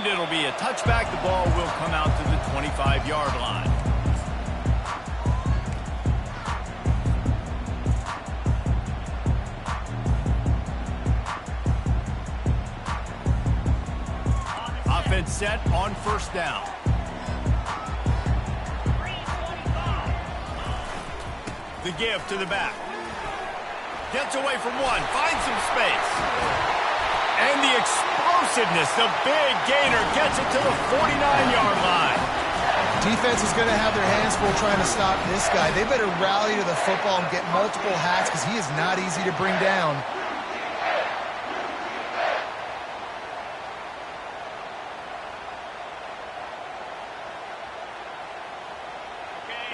And it'll be a touchback. The ball will come out to the 25-yard line. Offense set on first down. The give to the back. Gets away from one, finds some space. And the explosiveness, the big gainer, gets it to the 49-yard line. Defense is going to have their hands full trying to stop this guy. They better rally to the football and get multiple hats because he is not easy to bring down.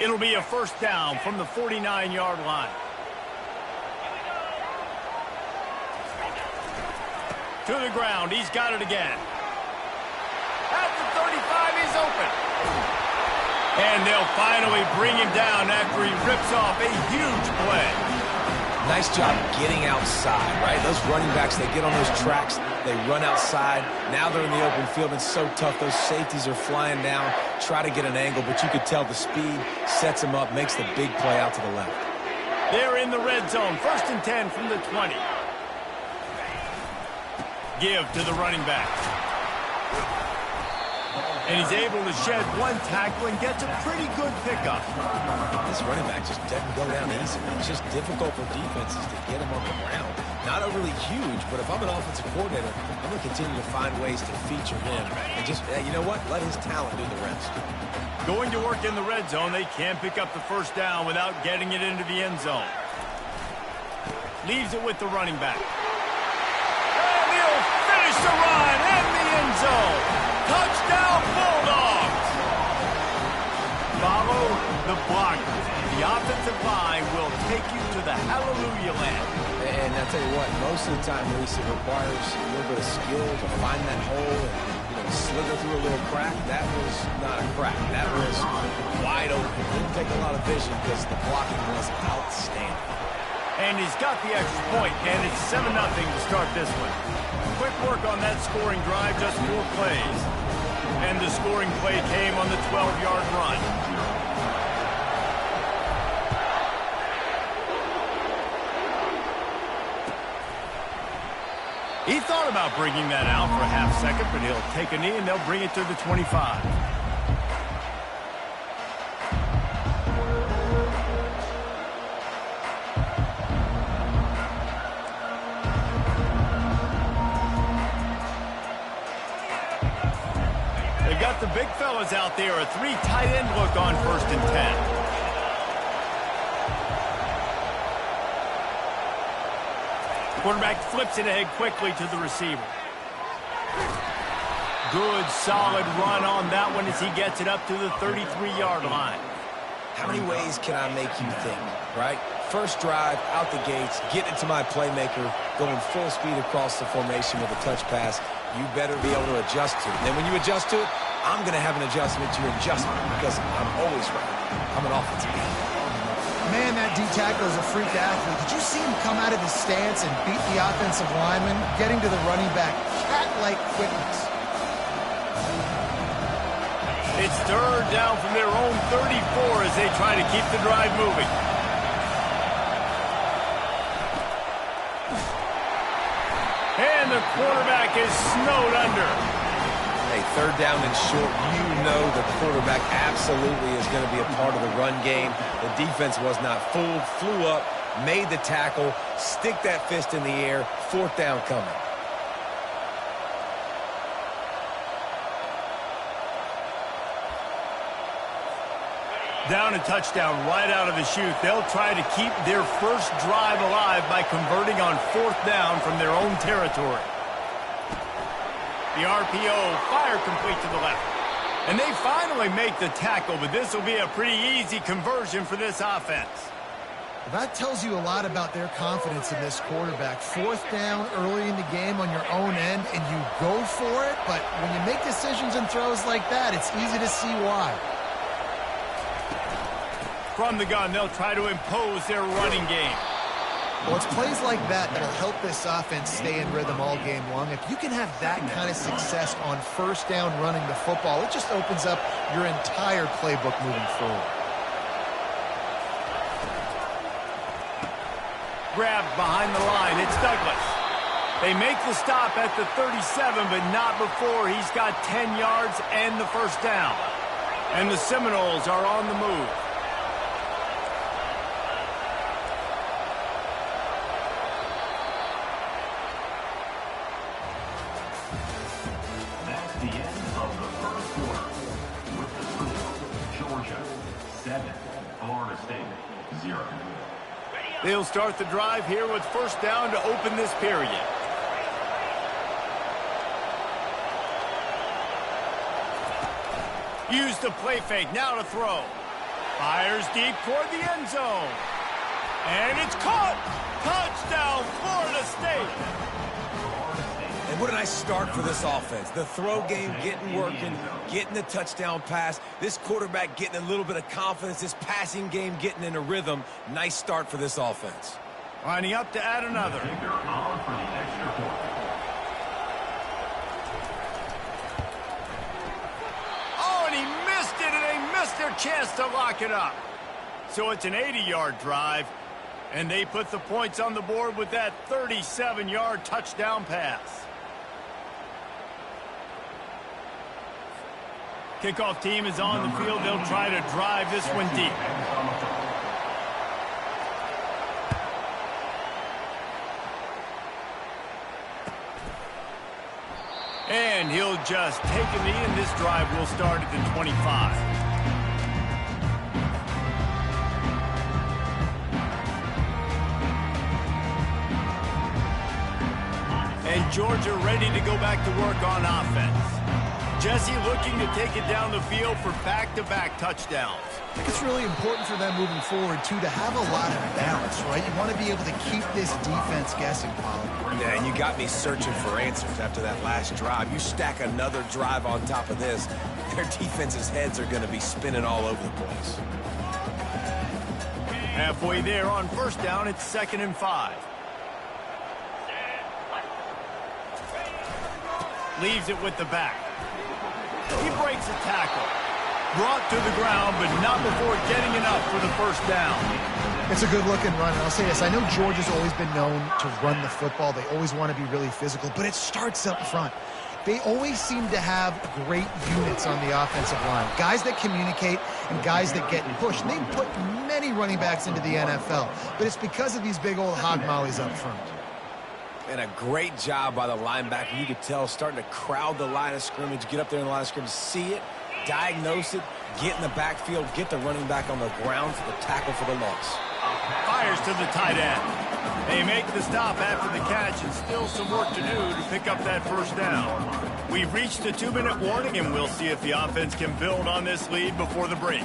It'll be a first down from the 49-yard line. To the ground, he's got it again. At the 35, he's open. And they'll finally bring him down after he rips off a huge play. Nice job getting outside, right? Those running backs, they get on those tracks, they run outside. Now they're in the open field. It's so tough. Those safeties are flying down, try to get an angle, but you could tell the speed sets him up, makes the big play out to the left. They're in the red zone. First and 10 from the 20. Give to the running back. And he's able to shed one tackle and gets a pretty good pickup. This running back just doesn't go down easy. It's just difficult for defenses to get him on the ground. Not overly huge, but if I'm an offensive coordinator, I'm going to continue to find ways to feature him. And just, you know what? Let his talent do the rest. Going to work in the red zone, they can't pick up the first down without getting it into the end zone. Leaves it with the running back. And he'll finish the run in the end zone. Touchdown, Bulldogs! Follow the blocker. The offensive line will take you to the hallelujah land. And I'll tell you what, most of the time, Reese, it requires a little bit of skill to find that hole and slither through a little crack. That was not a crack. That was wide open. Didn't take a lot of vision because the blocking was outstanding. And he's got the extra point, and it's 7-0 to start this one. Quick work on that scoring drive, just 4 plays. And the scoring play came on the 12-yard run. He thought about bringing that out for a half second, but he'll take a knee and they'll bring it to the 25. They've got the big fellas out there, a 3 tight end look on first and 10. Quarterback flips it ahead quickly to the receiver. Good, solid run on that one as he gets it up to the 33-yard line. How many ways can I make you think, right? First drive, out the gates, get it to my playmaker, going full speed across the formation with a touch pass. You better be able to adjust to it. And then when you adjust to it, I'm going to have an adjustment to your adjustment because I'm always right. I'm an offensive guy. Man, that D-tackle is a freak athlete. Did you see him come out of his stance and beat the offensive lineman, getting to the running back? Cat-like quickness. It's third down from their own 34 as they try to keep the drive moving. And the quarterback is snowed under. Hey, third down and short, you know the quarterback absolutely is going to be a part of the run game. The defense was not fooled, flew up, made the tackle, stick that fist in the air, fourth down coming. Down and touchdown right out of the chute. They'll try to keep their first drive alive by converting on fourth down from their own territory. The RPO, fire complete to the left. And they finally make the tackle, but this will be a pretty easy conversion for this offense. Well, that tells you a lot about their confidence in this quarterback. Fourth down early in the game on your own end, and you go for it, but when you make decisions and throws like that, it's easy to see why. From the gun, they'll try to impose their running game. Well, it's plays like that that'll help this offense stay in rhythm all game long. If you can have that kind of success on first down running the football, it just opens up your entire playbook moving forward. Grabbed behind the line. It's Douglas. They make the stop at the 37, but not before he's got 10 yards and the first down. And the Seminoles are on the move. That's the end of the first quarter. With the score, Georgia 7, Florida State 0. They'll start the drive here with first down to open this period. Use the play fake, now to throw. Fires deep toward the end zone. And it's caught! Touchdown, Florida State! And what a nice start for this offense. The throw game getting working, getting the touchdown pass. This quarterback getting a little bit of confidence. This passing game getting in a rhythm. Nice start for this offense. Lining up to add another. Oh, and he missed it, and they missed their chance to lock it up. So it's an 80-yard drive, and they put the points on the board with that 37-yard touchdown pass. Kickoff team is on the field. They'll try to drive this one deep. And he'll just take a knee, and this drive will start at the 25. And Georgia ready to go back to work on offense. Jesse looking to take it down the field for back-to-back touchdowns. I think it's really important for them moving forward, too, to have a lot of balance, right? You want to be able to keep this defense guessing, Pollard. Yeah, and you got me searching for answers after that last drive. You stack another drive on top of this, their defense's heads are going to be spinning all over the place. Halfway there on first down, it's 2nd and 5. Leaves it with the back. He breaks a tackle. Brought to the ground, but not before getting enough for the first down. It's a good-looking run, and I'll say this. I know Georgia's always been known to run the football. They always want to be really physical, but it starts up front. They always seem to have great units on the offensive line. Guys that communicate and guys that get pushed. And they've put many running backs into the NFL, but it's because of these big old hog mollies up front. And a great job by the linebacker. You could tell starting to crowd the line of scrimmage, get up there in the line of scrimmage, see it, diagnose it, get in the backfield, get the running back on the ground for the tackle for the loss. Fires to the tight end. They make the stop after the catch, and still some work to do to pick up that first down. We've reached a 2-minute warning, and we'll see if the offense can build on this lead before the break.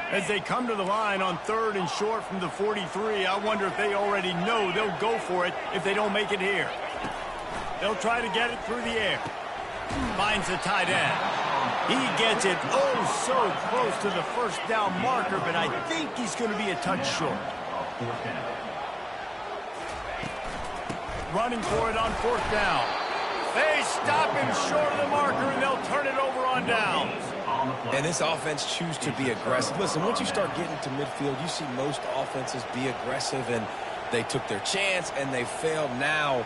As they come to the line on 3rd and short from the 43, I wonder if they already know they'll go for it if they don't make it here. They'll try to get it through the air. Finds the tight end. He gets it oh so close to the first down marker, but I think he's going to be a touch short. Running for it on 4th down. They stop him short of the marker, and they'll turn it over on downs. And this offense choose to be aggressive. Listen, once you start getting to midfield, you see most offenses be aggressive, and they took their chance, and they failed. Now,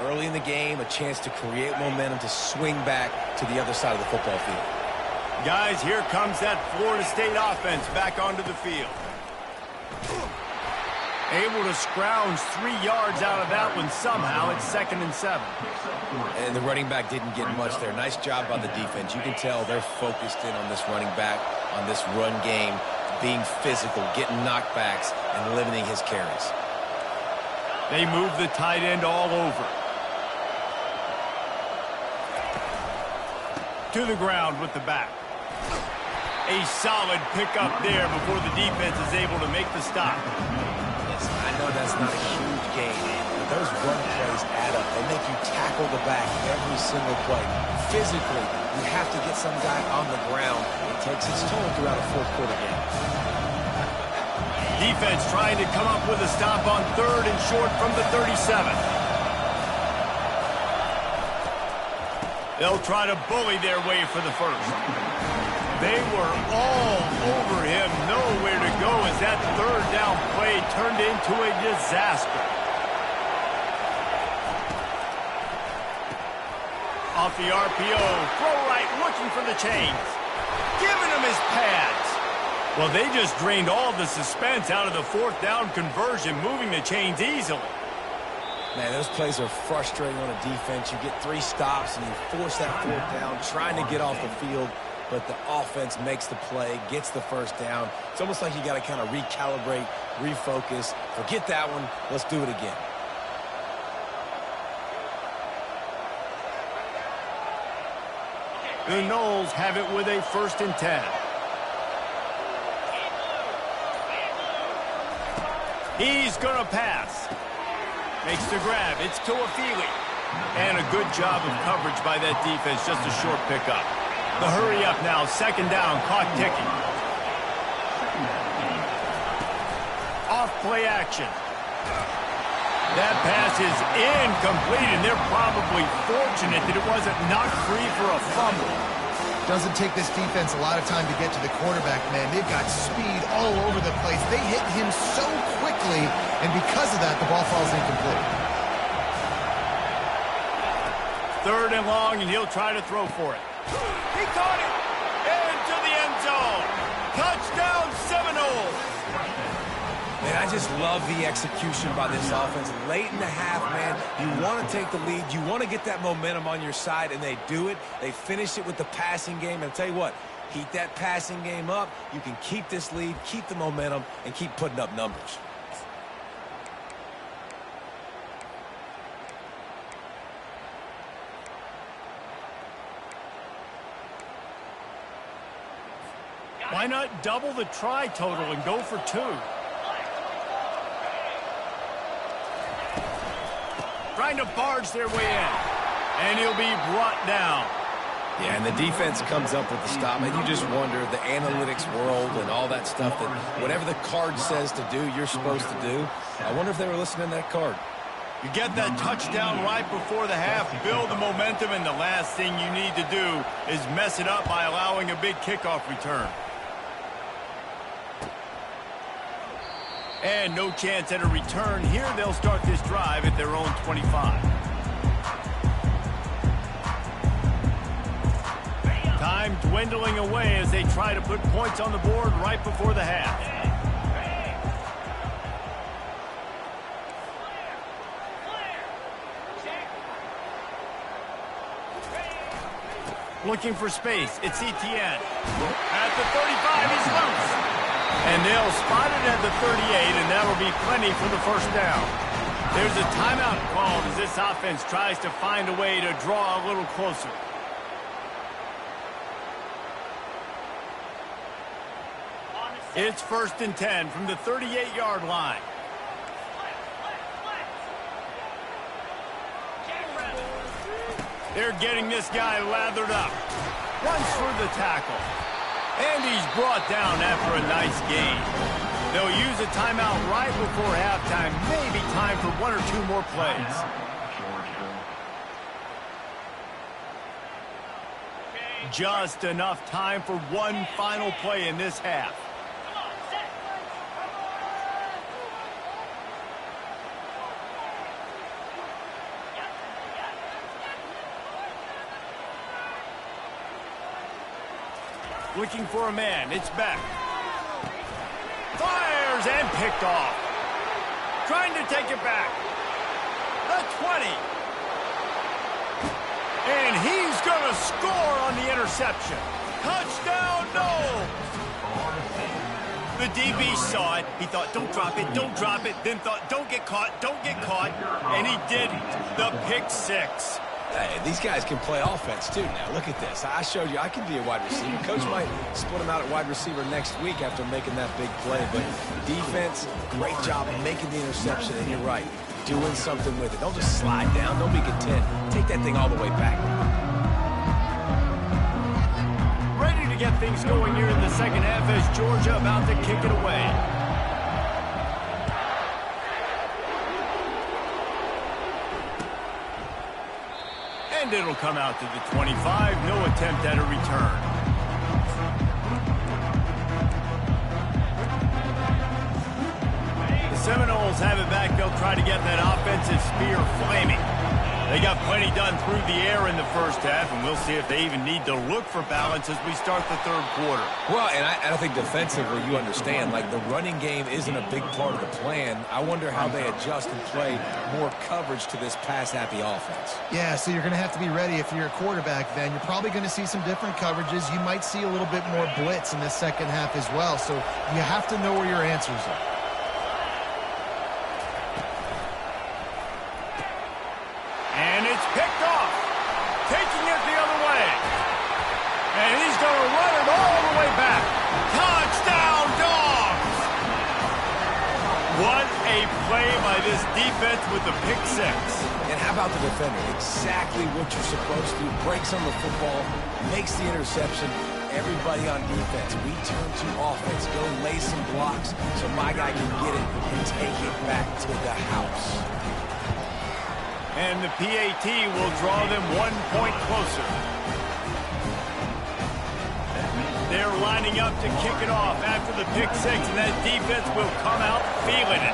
early in the game, a chance to create momentum, to swing back to the other side of the football field. Guys, here comes that Florida State offense back onto the field. Able to scrounge 3 yards out of that one somehow. It's 2nd and 7. And the running back didn't get much there. Nice job by the defense. You can tell they're focused in on this running back, on this run game, being physical, getting knockbacks, and limiting his carries. They move the tight end all over. To the ground with the back. A solid pickup there before the defense is able to make the stop. Listen, I know that's not a huge gain, but those run plays add up. They make you tackle the back every single play. Physically, you have to get some guy on the ground. It takes its toll throughout a fourth quarter game. defense trying to come up with a stop on 3rd and short from the 37. They'll try to bully their way for the first. They were all over him, nowhere to go as that 3rd down play turned into a disaster. Off the RPO, throw right, looking for the chains. Giving him his pads. Well, they just drained all the suspense out of the 4th down conversion, moving the chains easily. Man, those plays are frustrating on a defense. You get 3 stops and you force that 4th down, trying to get off the field, but the offense makes the play, gets the 1st down. It's almost like you got to kind of recalibrate, refocus. Forget that one. Let's do it again. The Noles have it with a 1st and 10. He's going to pass. Makes the grab. It's to Afili. And a good job of coverage by that defense. Just a short pickup. The hurry up now. 2nd down. Clock ticking. Off play action. That pass is incomplete, and they're probably fortunate that it wasn't knocked free for a fumble. Doesn't take this defense a lot of time to get to the quarterback, man. They've got speed all over the place. They hit him so quickly, and because of that, the ball falls incomplete. 3rd and long, and he'll try to throw for it. He caught it! Into the end zone! Touchdown, Seminoles! Man, I just love the execution by this offense. Late in the half, man, you want to take the lead. You want to get that momentum on your side, and they do it. They finish it with the passing game. And I'll tell you what, keep that passing game up. You can keep this lead, keep the momentum, and keep putting up numbers. Why not double the try total and go for 2? Trying to barge their way in. And he'll be brought down. Yeah, and the defense comes up with the stop, and you just wonder, the analytics world and all that stuff, that whatever the card says to do, you're supposed to do. I wonder if they were listening to that card. You get that touchdown right before the half, build the momentum, and the last thing you need to do is mess it up by allowing a big kickoff return. And no chance at a return here. They'll start this drive at their own 25. Time dwindling away as they try to put points on the board right before the half. Looking for space. It's Etienne. At the 35, he's loose. And they'll spot it at the 38, and that'll be plenty for the 1st down. There's a timeout called as this offense tries to find a way to draw a little closer. It's 1st and 10 from the 38-yard line. They're getting this guy lathered up. Runs for the tackle. And he's brought down after a nice gain. They'll use a timeout right before halftime. Maybe time for 1 or 2 more plays. Just enough time for one final play in this half. Looking for a man. It's back. Fires and picked off. Trying to take it back. The 20. And he's going to score on the interception. Touchdown, Noles. The DB saw it. He thought, don't drop it, don't drop it. Then thought, don't get caught, don't get caught. And he didn't. The pick 6. Hey, these guys can play offense, too, now. Look at this. I showed you I can be a wide receiver. Coach might split him out at wide receiver next week after making that big play. But defense, great job of making the interception. And you're right, doing something with it. Don't just slide down. Don't be content. Take that thing all the way back. Ready to get things going here in the second half as Georgia about to kick it away. And it'll come out to the 25. No attempt at a return. The Seminoles have it back. They'll try to get that offensive spear flaming. They got plenty done through the air in the first half, and we'll see if they even need to look for balance as we start the third quarter. Well, and I think defensively, you understand, like the running game isn't a big part of the plan. I wonder how they adjust and play more coverage to this pass-happy offense. Yeah, so you're going to have to be ready if you're a quarterback then. You're probably going to see some different coverages. You might see a little bit more blitz in the second half as well, so you have to know where your answers are. Picked off, taking it the other way. And he's going to run it all the way back. Touchdown, Dogs! What a play by this defense with the pick six. And how about the defender? Exactly what you're supposed to do. Breaks on the football, makes the interception. Everybody on defense, we turn to offense. Go lay some blocks so my guy can get it and take it back to the house. And the PAT will draw them 1 point closer. They're lining up to kick it off after the pick six, and that defense will come out feeling it.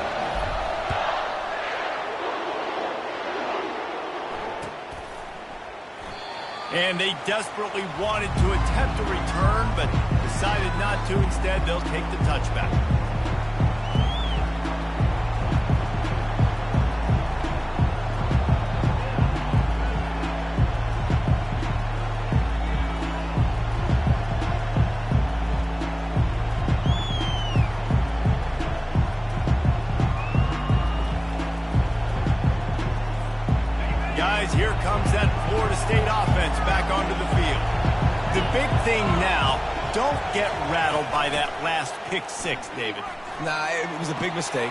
And they desperately wanted to attempt a return, but decided not to. Instead, they'll take the touchback. Here comes that Florida State offense back onto the field. The big thing now, don't get rattled by that last pick six, David. Nah, it was a big mistake.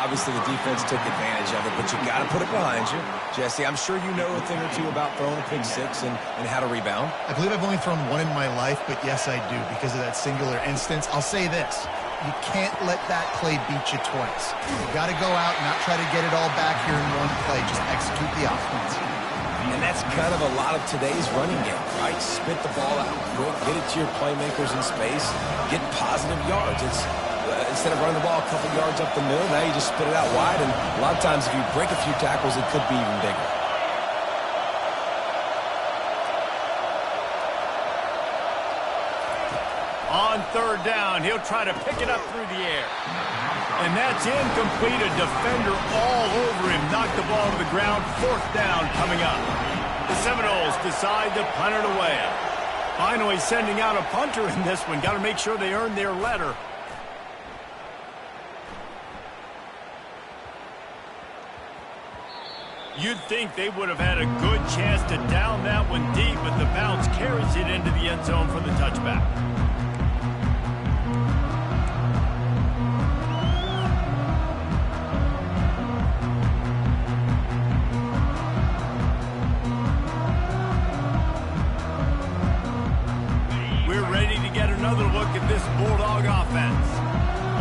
Obviously, the defense took advantage of it, but you got to put it behind you. Jesse, I'm sure you know a thing or two about throwing a pick six and how to rebound. I believe I've only thrown one in my life, but yes, I do, because of that singular instance. I'll say this. You can't let that play beat you twice. You got to go out and not try to get it all back here in one play. Just execute the offense. And that's kind of a lot of today's running game, right? Spit the ball out quick, get it to your playmakers in space, get positive yards. It's instead of running the ball a couple yards up the middle, now you just spit it out wide, and a lot of times if you break a few tackles, it could be even bigger. On third down, he'll try to pick it up through the air. And that's incomplete. A defender all over him. Knocked the ball to the ground. Fourth down coming up. The Seminoles decide to punt it away. Finally sending out a punter in this one. Got to make sure they earn their letter. You'd think they would have had a good chance to down that one deep, but the bounce carries it into the end zone for the touchback. Another look at this Bulldog offense.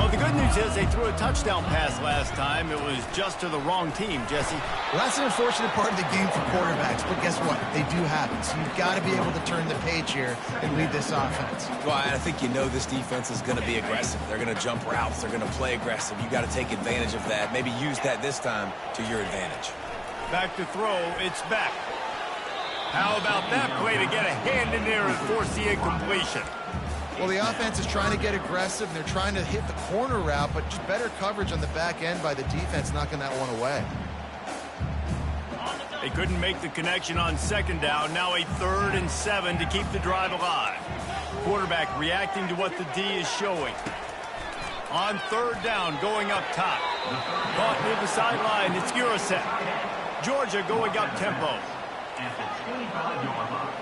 Well, the good news is they threw a touchdown pass last time. It was just to the wrong team, Jesse. Well, that's an unfortunate part of the game for quarterbacks, but guess what? They do happen. So you've got to be able to turn the page here and lead this offense. Well, I think you know this defense is going to be aggressive. They're going to jump routes. They're going to play aggressive. You got to take advantage of that. Maybe use that this time to your advantage. Back to throw. It's back. How about that play to get a hand in there and force the incompletion? Well, the offense is trying to get aggressive, and they're trying to hit the corner route, but just better coverage on the back end by the defense knocking that one away. They couldn't make the connection on second down. Now a 3rd and 7 to keep the drive alive. Quarterback reacting to what the D is showing. On third down, going up top. Caught near the sideline. It's Uriset. Georgia going up tempo. At the 25-yard line.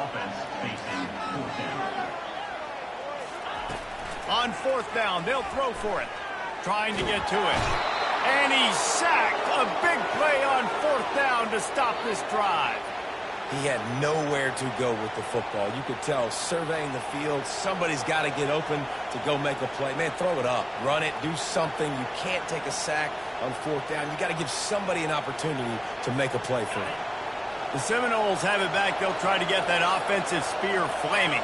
Offense facing fourth down. On fourth down, they'll throw for it. Trying to get to it. And he's sacked. A big play on fourth down to stop this drive. He had nowhere to go with the football. You could tell, surveying the field, somebody's got to get open to go make a play. Man, throw it up. Run it. Do something. You can't take a sack on fourth down. You got to give somebody an opportunity to make a play for you. The Seminoles have it back. They'll try to get that offensive spear flaming.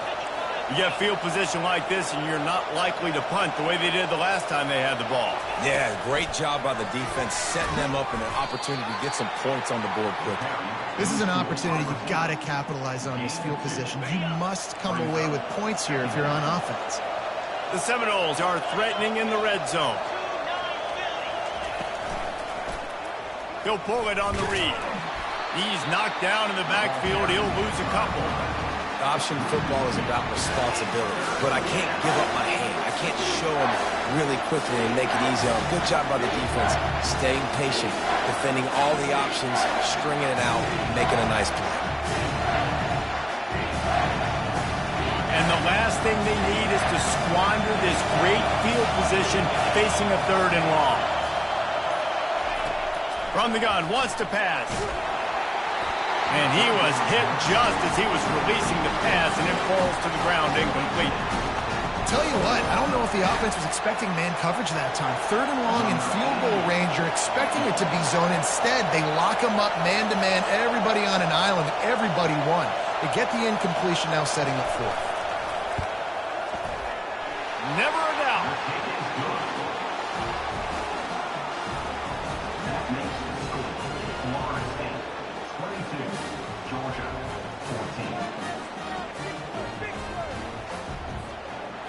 You get field position like this, and you're not likely to punt the way they did the last time they had the ball. Yeah, great job by the defense, setting them up in an opportunity to get some points on the board quickly. This is an opportunity you've got to capitalize on, this field position. You must come away with points here if you're on offense. The Seminoles are threatening in the red zone. He'll pull it on the read. He's knocked down in the backfield. He'll lose a couple. Option football is about responsibility, but I can't give up my hand. I can't show them really quickly and make it easy. Good job by the defense, staying patient, defending all the options, stringing it out, making a nice play. And the last thing they need is to squander this great field position facing a 3rd and long. From the gun, wants to pass. And he was hit just as he was releasing the pass, and it falls to the ground incomplete. Tell you what, I don't know if the offense was expecting man coverage that time. 3rd and long in field goal range, you're expecting it to be zone. Instead, they lock him up man-to-man, everybody on an island, everybody won. They get the incompletion, now setting up 4th. Never a doubt.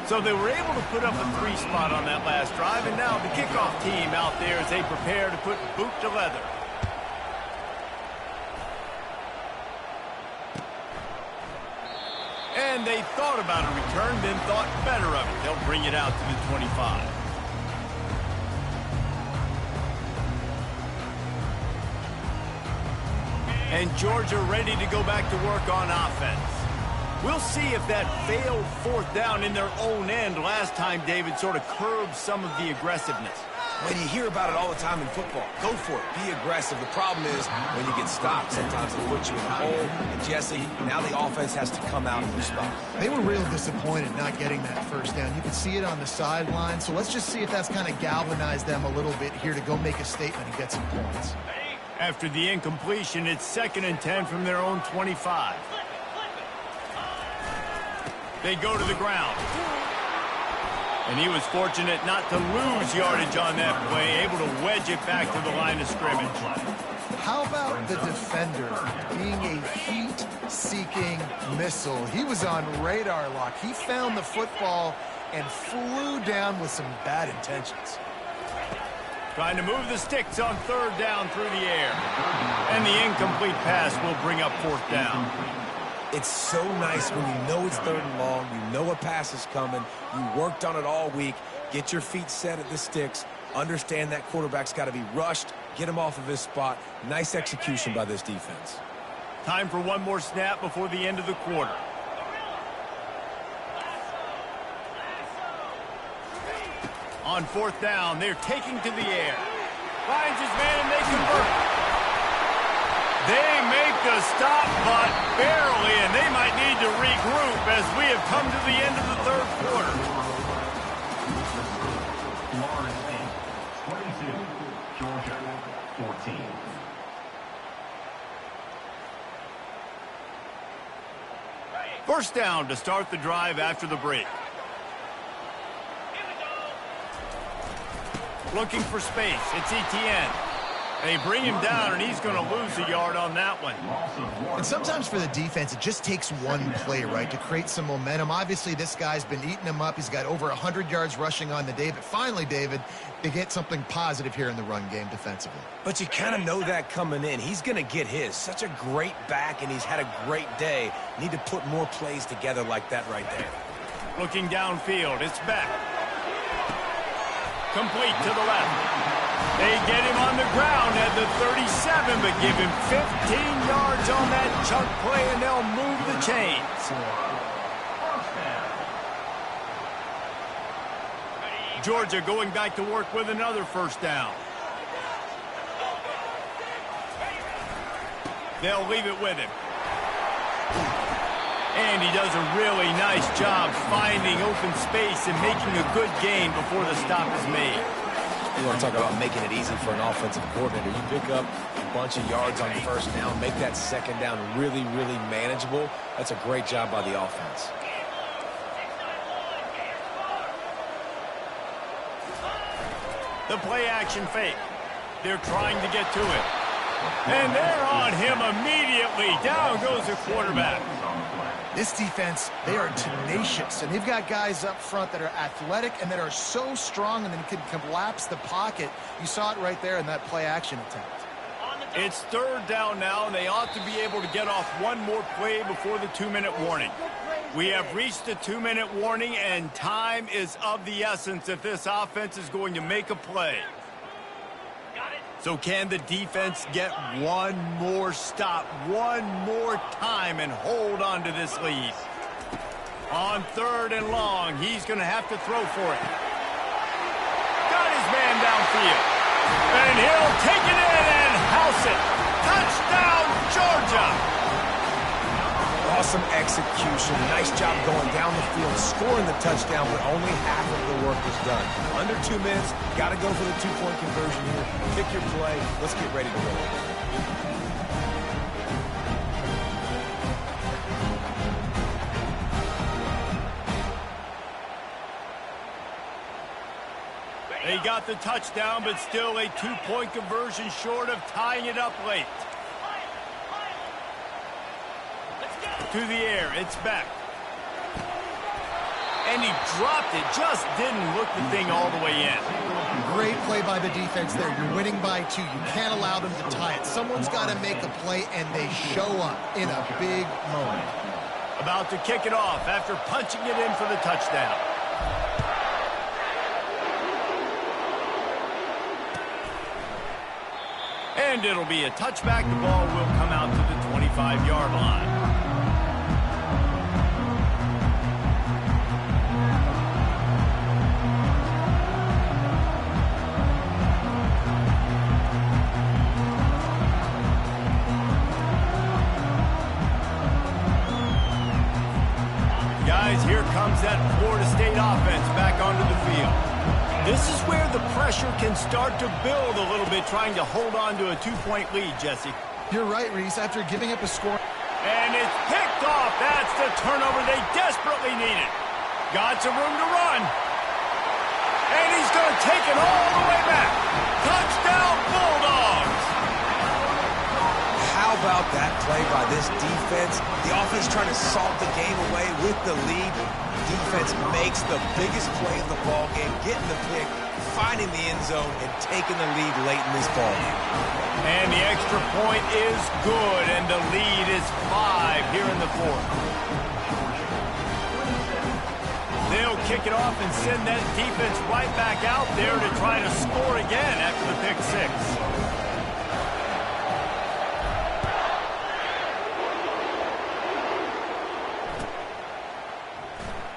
So they were able to put up a 3 spot on that last drive, and now the kickoff team out there as they prepare to put boot to leather. And they thought about a return, then thought better of it. They'll bring it out to the 25. And Georgia ready to go back to work on offense. We'll see if that failed 4th down in their own end last time, David, sort of curbed some of the aggressiveness. When you hear about it all the time in football, go for it. Be aggressive. The problem is when you get stopped, sometimes it puts you in a hole. And Jesse, now the offense has to come out and respond. They were real disappointed not getting that 1st down. You could see it on the sideline. So let's just see if that's kind of galvanized them a little bit here to go make a statement and get some points. After the incompletion, it's 2nd and 10 from their own 25. They go to the ground. And he was fortunate not to lose yardage on that play, able to wedge it back to the line of scrimmage. How about the defender being a heat-seeking missile? He was on radar lock. He found the football and flew down with some bad intentions. Trying to move the sticks on 3rd down through the air. And the incomplete pass will bring up 4th down. It's so nice when you know it's 3rd and long, you know a pass is coming, you worked on it all week, get your feet set at the sticks, understand that quarterback's got to be rushed, get him off of his spot. Nice execution by this defense. Time for one more snap before the end of the quarter. On 4th down, they're taking to the air. Finds his man and they convert. They make the stop, but barely, and they might need to regroup as we have come to the end of the 3rd quarter. Florida State 22, Georgia 14. First down to start the drive after the break. Looking for space. It's Etienne. They bring him down, and he's going to lose a yard on that one. And sometimes for the defense, it just takes one play, right, to create some momentum. Obviously, this guy's been eating him up. He's got over 100 yards rushing on the day. But finally, David, they get something positive here in the run game defensively. But you kind of know that coming in. He's going to get his. Such a great back, and he's had a great day. Need to put more plays together like that right there. Looking downfield, it's back. Complete to the left. They get him on the ground at the 37, but give him 15 yards on that chunk play, and they'll move the chains. Georgia going back to work with another 1st down. They'll leave it with him. And he does a really nice job finding open space and making a good gain before the stop is made. You want to talk about making it easy for an offensive coordinator. You pick up a bunch of yards on first down, make that second down really, really manageable. That's a great job by the offense. The play action fake. They're trying to get to it. And they're on him immediately. Down goes the quarterback. This defense, they are tenacious, and they've got guys up front that are athletic and that are so strong and then can collapse the pocket. You saw it right there in that play action attempt. It's third down now, and they ought to be able to get off one more play before the 2-minute warning. We have reached the 2-minute warning, and time is of the essence if this offense is going to make a play. So can the defense get one more stop, one more time, and hold on to this lead? On third and long, he's going to have to throw for it. Got his man downfield. And he'll take it in and house it. Touchdown, Georgia! Awesome execution. Nice job going down the field, scoring the touchdown, but only half of the work was done. Under 2 minutes, got to go for the 2-point conversion here. Pick your play. Let's get ready to roll. They got the touchdown, but still a 2-point conversion short of tying it up late. To the air, it's back. And he dropped it, just didn't look the thing all the way in. Great play by the defense there. You're winning by 2. You can't allow them to tie it. Someone's got to make a play, and they show up in a big moment. About to kick it off after punching it in for the touchdown. And it'll be a touchback. The ball will come out to the 25-yard line. Guys, here comes that Florida State offense back onto the field. This is where the pressure can start to build a little bit, trying to hold on to a 2-point lead, Jesse. You're right, Reese. After giving up a score. And it's picked off. That's the turnover they desperately needed. Got some room to run. And he's going to take it all the way back. Touchdown, Bulldogs. How about that play by this defense? The offense trying to salt the game away with the lead. Defense makes the biggest play in the ball game, getting the pick, finding the end zone, and taking the lead late in this ball game. And the extra point is good, and the lead is 5 here in the fourth. They'll kick it off and send that defense right back out there to try to score again after the pick 6.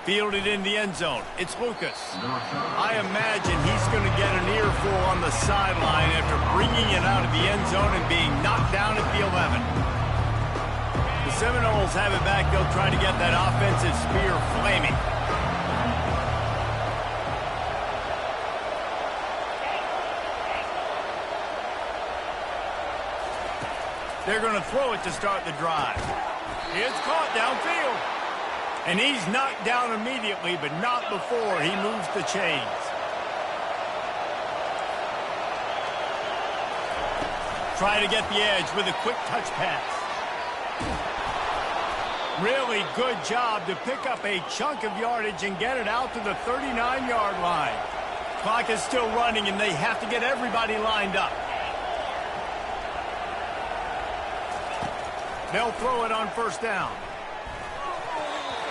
Fielded in the end zone. It's Lucas. I imagine he's going to get an earful on the sideline after bringing it out of the end zone and being knocked down at the 11. The Seminoles have it back. They'll try to get that offensive spear flaming. They're going to throw it to start the drive. It's caught downfield. And he's knocked down immediately, but not before he moves the chains. Try to get the edge with a quick touch pass. Really good job to pick up a chunk of yardage and get it out to the 39-yard line. Clock is still running, and they have to get everybody lined up. They'll throw it on first down.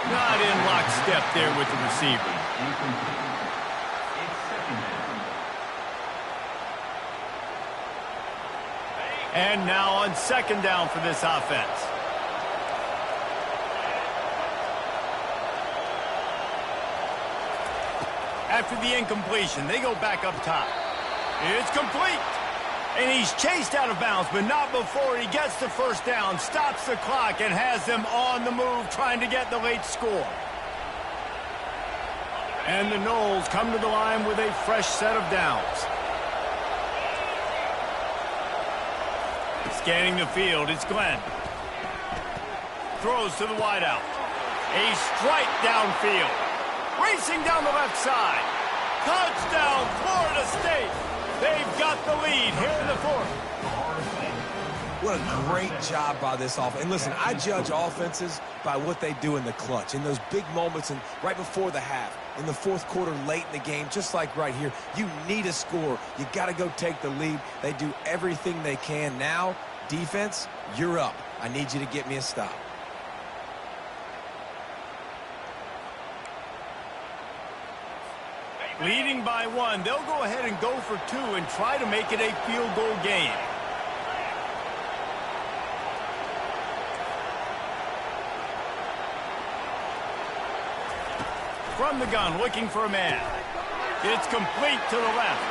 Not in lockstep there with the receiver. And now on second down for this offense. After the incompletion, they go back up top. It's complete. And he's chased out of bounds, but not before he gets the first down, stops the clock, and has them on the move trying to get the late score. And the Noles come to the line with a fresh set of downs. Scanning the field, it's Glenn. Throws to the wideout. A strike downfield. Racing down the left side. Touchdown, Florida State. They've got the lead here in the fourth. What a great job by this offense. And listen, I judge offenses by what they do in the clutch, in those big moments and right before the half, in the fourth quarter, late in the game, just like right here. You need a score. You got to go take the lead. They do everything they can. Now, defense, you're up. I need you to get me a stop. Leading by 1, they'll go ahead and go for 2 and try to make it a field goal game. From the gun, looking for a man. It's complete to the left.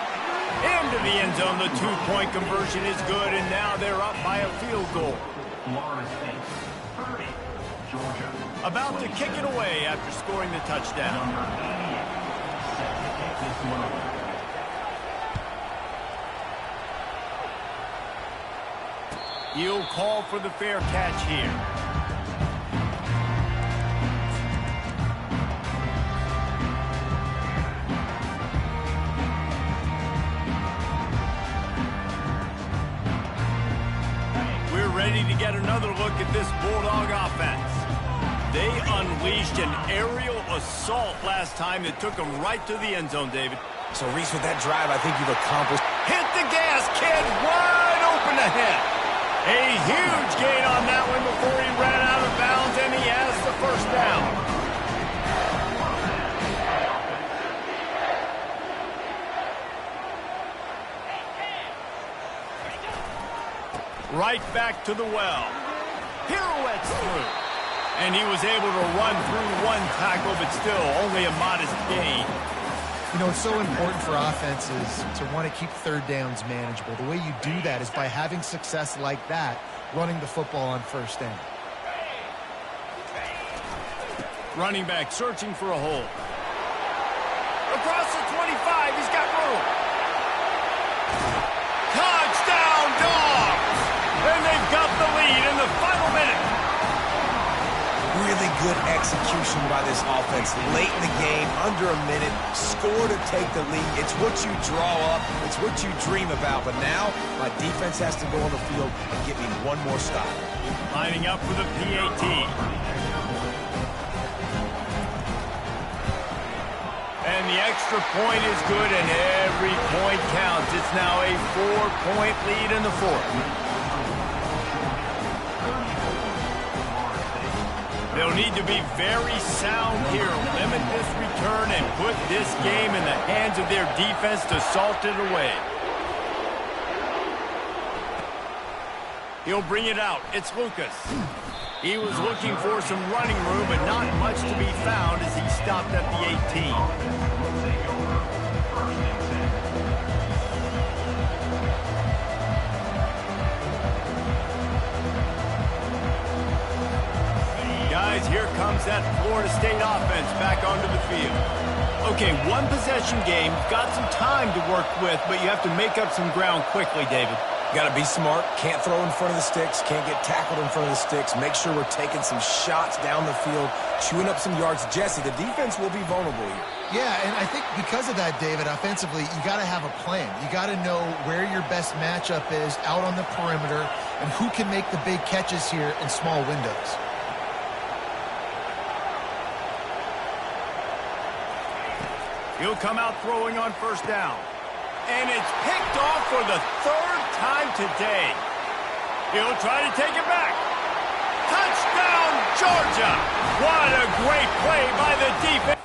Into the end zone, the 2-point conversion is good, and now they're up by a field goal. Florida State, 30, Georgia. About to kick it away after scoring the touchdown. Number 88, set to kick this one away. He'll call for the fair catch here. Ready to get another look at this Bulldog offense. They unleashed an aerial assault last time that took them right to the end zone, David. So, Reese, with that drive, I think you've accomplished. Hit the gas, kid, wide open ahead. A huge gain on that one before he ran out of bounds, and he has the first down. Right back to the well. Pirouettes through. And he was able to run through one tackle, but still only a modest gain. You know, it's so important for offenses to want to keep third downs manageable. The way you do that is by having success like that, running the football on first down. Running back searching for a hole. Across the 25, he's got room. Touchdown, Dogs! And they've got the lead in the final minute. Really good execution by this offense. Late in the game, under a minute, score to take the lead. It's what you draw up. It's what you dream about. But now, my defense has to go on the field and get me one more stop. Lining up for the PAT. And the extra point is good, and every point counts. It's now a 4-point lead in the fourth. They'll need to be very sound here, limit this return, and put this game in the hands of their defense to salt it away. He'll bring it out. It's Lucas. He was looking for some running room, but not much to be found as he stopped at the 18. Guys, here comes that Florida State offense back onto the field. Okay, one possession game, got some time to work with, but you have to make up some ground quickly, David. Got to be smart. Can't throw in front of the sticks. Can't get tackled in front of the sticks. Make sure we're taking some shots down the field, chewing up some yards. Jesse, the defense will be vulnerable here. Yeah, and I think because of that, David, offensively, you got to have a plan. You got to know where your best matchup is out on the perimeter and who can make the big catches here in small windows. He'll come out throwing on first down. And it's picked off for the third time today. He'll try to take it back. Touchdown, Georgia! What a great play by the defense.